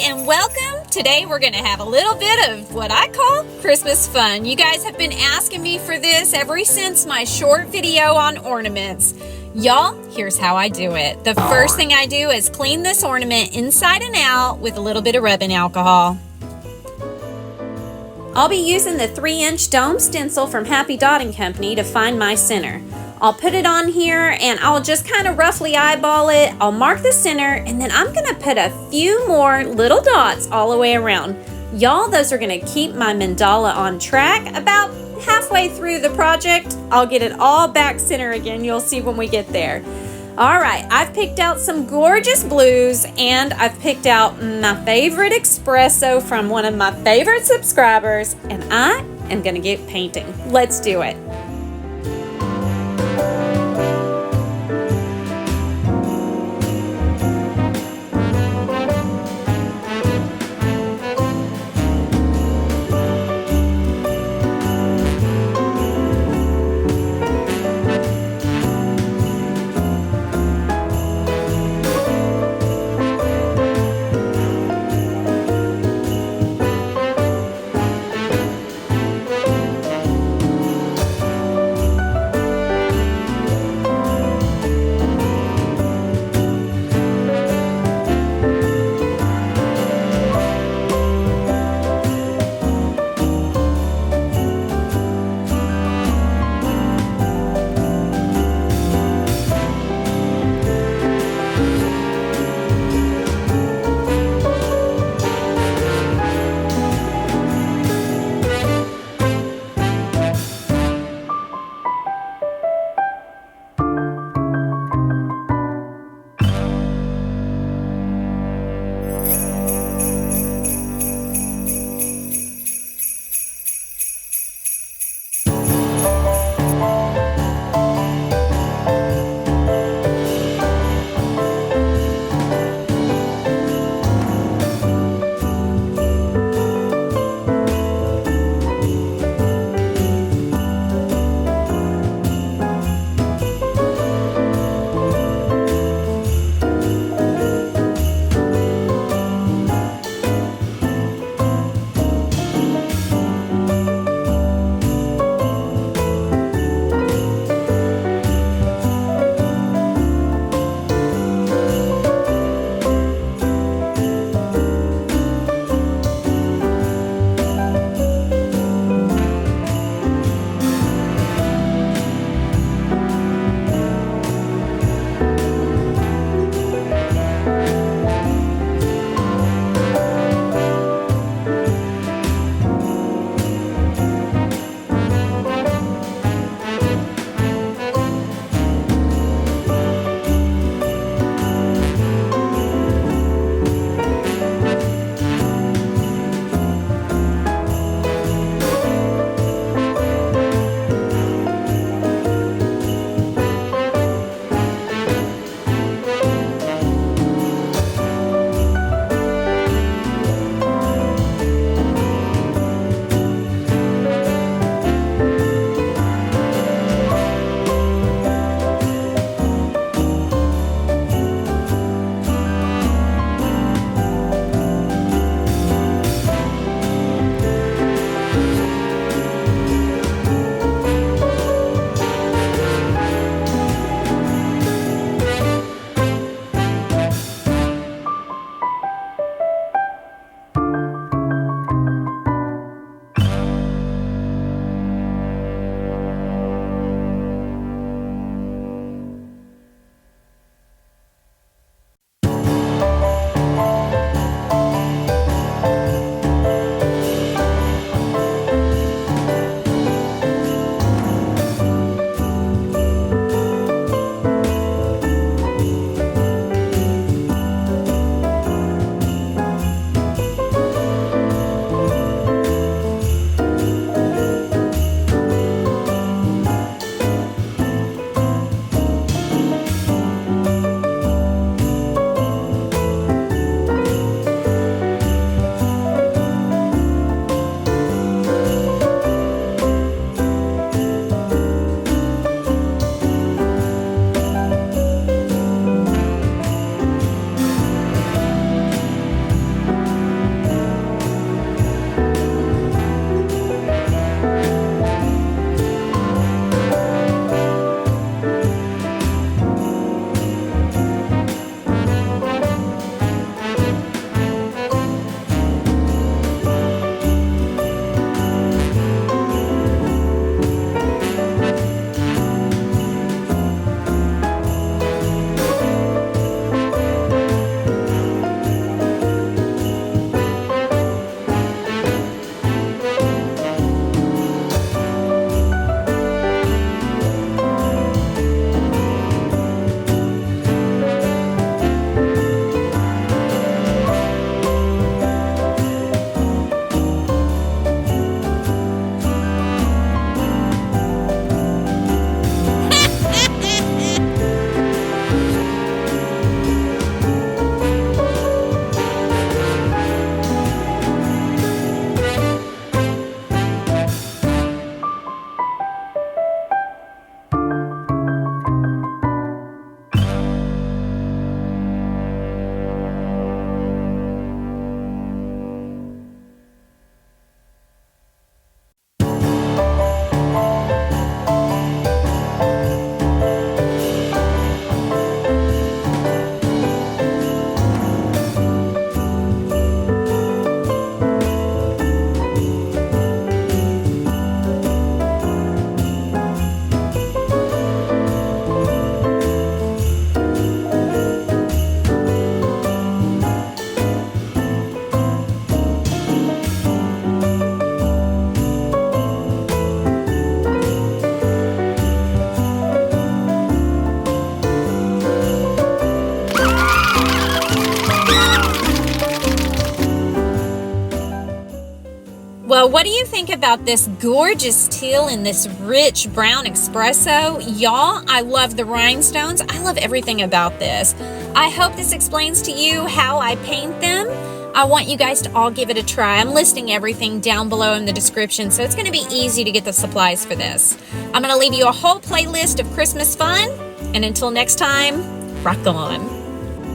and welcome. Today we're going to have a little bit of what I call Christmas fun. You guys have been asking me for this ever since my short video on ornaments. Y'all, here's how I do it. The first thing I do is clean this ornament inside and out with a little bit of rubbing alcohol. I'll be using the 3-inch dome stencil from Happy Dotting Company to find my center. I'll put it on here and I'll just kind of roughly eyeball it. I'll mark the center and then I'm going to put a few more little dots all the way around. Y'all, those are going to keep my mandala on track. About halfway through the project, I'll get it all back center again. You'll see when we get there. All right, I've picked out some gorgeous blues and I've picked out my favorite espresso from one of my favorite subscribers, and I am going to get painting. Let's do it. Well, what do you think about this gorgeous teal and this rich brown espresso? Y'all, I love the rhinestones. I love everything about this. I hope this explains to you how I paint them. I want you guys to all give it a try. I'm listing everything down below in the description, so it's going to be easy to get the supplies for this. I'm going to leave you a whole playlist of Christmas fun, and until next time, rock on.